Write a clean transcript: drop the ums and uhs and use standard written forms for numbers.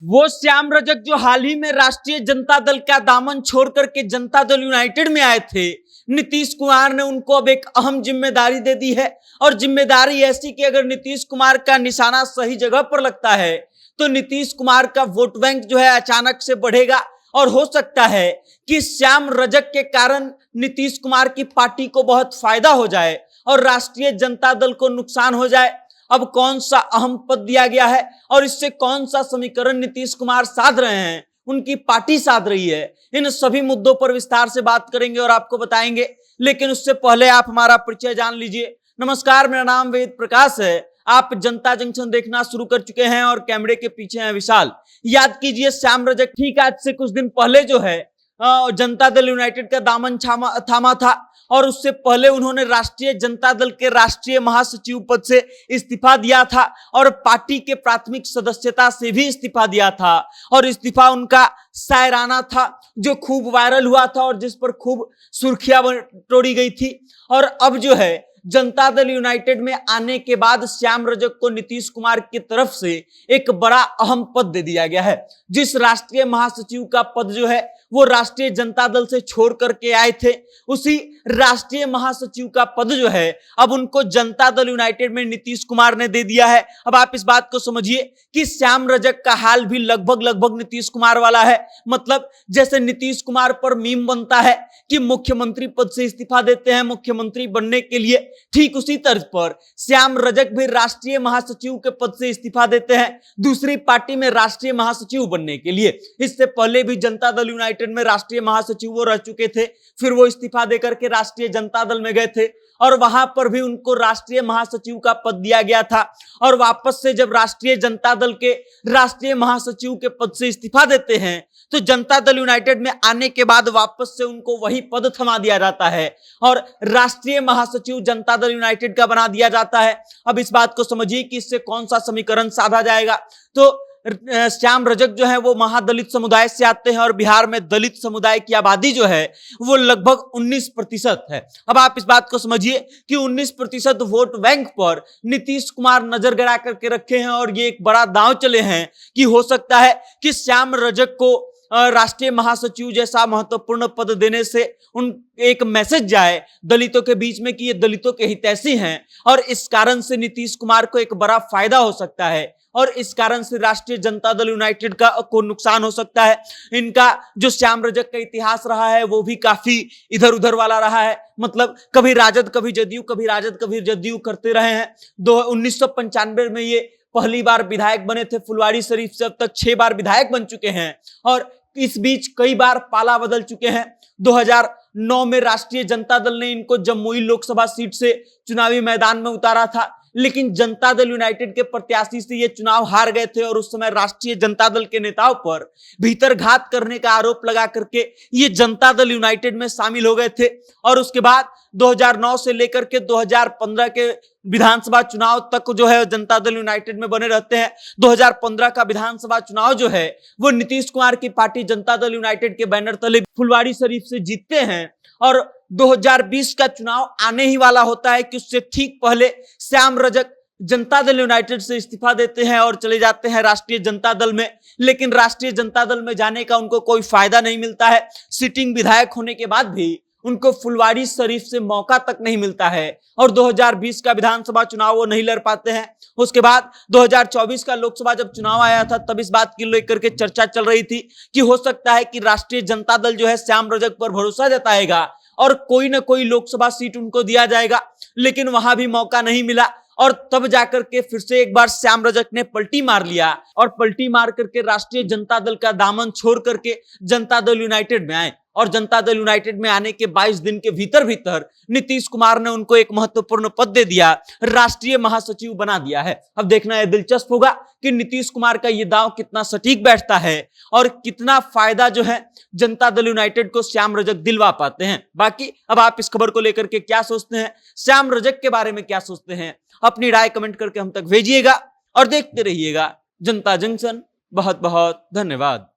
वो श्याम रजक जो हाल ही में राष्ट्रीय जनता दल का दामन छोड़ करके जनता दल यूनाइटेड में आए थे, नीतीश कुमार ने उनको अब एक अहम जिम्मेदारी दे दी है। और जिम्मेदारी ऐसी कि अगर नीतीश कुमार का निशाना सही जगह पर लगता है तो नीतीश कुमार का वोट बैंक जो है अचानक से बढ़ेगा और हो सकता है कि श्याम रजक के कारण नीतीश कुमार की पार्टी को बहुत फायदा हो जाए और राष्ट्रीय जनता दल को नुकसान हो जाए। अब कौन सा अहम पद दिया गया है और इससे कौन सा समीकरण नीतीश कुमार साध रहे हैं, उनकी पार्टी साध रही है, इन सभी मुद्दों पर विस्तार से बात करेंगे और आपको बताएंगे। लेकिन उससे पहले आप हमारा परिचय जान लीजिए। नमस्कार, मेरा नाम वेद प्रकाश है। आप जनता जंक्शन देखना शुरू कर चुके हैं और कैमरे के पीछे हैं विशाल। याद कीजिए, श्याम रजक ठीक आज से कुछ दिन पहले जो है जनता दल यूनाइटेड का दामन थामा था और उससे पहले उन्होंने राष्ट्रीय जनता दल के राष्ट्रीय महासचिव पद से इस्तीफा दिया था और पार्टी के प्राथमिक सदस्यता से भी इस्तीफा दिया था। और इस्तीफा उनका शायराना था जो खूब वायरल हुआ था और जिस पर खूब सुर्खियां तोड़ी गई थी। और अब जो है जनता दल यूनाइटेड में आने के बाद श्याम रजक को नीतीश कुमार की तरफ से एक बड़ा अहम पद दे दिया गया है। जिस राष्ट्रीय महासचिव का पद जो है वो राष्ट्रीय जनता दल से छोड़ करके आए थे, उसी राष्ट्रीय महासचिव का पद जो है अब उनको जनता दल यूनाइटेड में नीतीश कुमार ने दे दिया है। अब आप इस बात को समझिए कि श्याम रजक का हाल भी लगभग नीतीश कुमार वाला है। मतलब जैसे नीतीश कुमार पर मीम बनता है कि मुख्यमंत्री पद से इस्तीफा देते हैं मुख्यमंत्री बनने के लिए, ठीक उसी तर्ज पर श्याम रजक भी राष्ट्रीय महासचिव के पद से इस्तीफा देते हैं दूसरी पार्टी में राष्ट्रीय महासचिव बनने के लिए। इससे पहले भी जनता दल यूनाइटेड में राष्ट्रीय महासचिव वो रह चुके थे, फिर वो इस्तीफा देकर के राष्ट्रीय जनता दल में गए थे और वहां पर भी उनको राष्ट्रीय महासचिव का पद दिया गया था। और वापस से जब राष्ट्रीय जनता दल के राष्ट्रीय महासचिव के पद से इस्तीफा देते हैं तो जनता दल यूनाइटेड में आने के बाद वापस से उनको वही पद थमा दिया जाता है और राष्ट्रीय महासचिव जनता दल यूनाइटेड का बना दिया जाता है। अब इस बात को समझिए कि इससे कौन सा समीकरण साधा जाएगा। तो श्याम रजक जो है वो महादलित समुदाय से आते हैं और बिहार में दलित समुदाय की आबादी जो है वो लगभग 19% है। अब आप इस बात को समझिए कि 19% वोट बैंक पर नीतीश कुमार नजर गड़ा करके रखे हैं और ये एक बड़ा दांव चले हैं कि हो सकता है कि श्याम रजक को राष्ट्रीय महासचिव जैसा महत्वपूर्ण पद देने से उन एक मैसेज जाए दलितों के बीच में कि ये दलितों के हितैषी हैं और इस कारण से नीतीश कुमार को एक बड़ा फायदा हो सकता है और इस कारण से राष्ट्रीय जनता दल यूनाइटेड को नुकसान हो सकता है। इनका जो श्याम रजक का इतिहास रहा है वो भी काफी इधर उधर वाला रहा है। मतलब कभी राजद कभी जदयू, कभी राजद कभी जदयू करते रहे हैं। 1995 में ये पहली बार विधायक बने थे फुलवाड़ी शरीफ से, अब तक 6 बार विधायक बन चुके हैं और इस बीच कई बार पाला बदल चुके हैं। 2009 में राष्ट्रीय जनता दल ने इनको जमुई लोकसभा सीट से चुनावी मैदान में उतारा था, लेकिन जनता दल यूनाइटेड के प्रत्याशी से ये चुनाव हार गए थे और उस समय राष्ट्रीय जनता दल के नेताओं पर भीतरघात करने का आरोप लगा करके ये जनता दल यूनाइटेड में शामिल हो गए थे। और उसके बाद 2009 से लेकर के 2015 के विधानसभा चुनाव तक जो है जनता दल यूनाइटेड में बने रहते हैं। 2015 का विधानसभा चुनाव जो है वो नीतीश कुमार की पार्टी जनता दल यूनाइटेड के बैनर तले फुलवाड़ी शरीफ से जीतते हैं और 2020 का चुनाव आने ही वाला होता है कि उससे ठीक पहले श्याम रजक जनता दल यूनाइटेड से इस्तीफा देते हैं और चले जाते हैं राष्ट्रीय जनता दल में। लेकिन राष्ट्रीय जनता दल में जाने का उनको कोई फायदा नहीं मिलता है। सिटिंग विधायक होने के बाद भी उनको फुलवाड़ी शरीफ से मौका तक नहीं मिलता है और 2020 का विधानसभा चुनाव वो नहीं लड़ पाते हैं। उसके बाद 2024 का लोकसभा जब चुनाव आया था तब इस बात की लेकर के चर्चा चल रही थी कि हो सकता है कि राष्ट्रीय जनता दल जो है श्याम रजक पर भरोसा जताएगा और कोई ना कोई लोकसभा सीट उनको दिया जाएगा, लेकिन वहां भी मौका नहीं मिला। और तब जाकर के फिर से एक बार श्याम रजक ने पलटी मार लिया और पलटी मार करके राष्ट्रीय जनता दल का दामन छोड़ करके जनता दल यूनाइटेड में आए और जनता दल यूनाइटेड में आने के 22 दिन के भीतर नीतीश कुमार ने उनको एक महत्वपूर्ण पद दे दिया, राष्ट्रीय महासचिव बना दिया है। अब देखना यह दिलचस्प होगा कि नीतीश कुमार का यह दांव कितना सटीक बैठता है और कितना फायदा जो है जनता दल यूनाइटेड को श्याम रजक दिलवा पाते हैं। बाकी अब आप इस खबर को लेकर के क्या सोचते हैं, श्याम रजक के बारे में क्या सोचते हैं, अपनी राय कमेंट करके हम तक भेजिएगा और देखते रहिएगा जनता जंक्शन। बहुत बहुत धन्यवाद।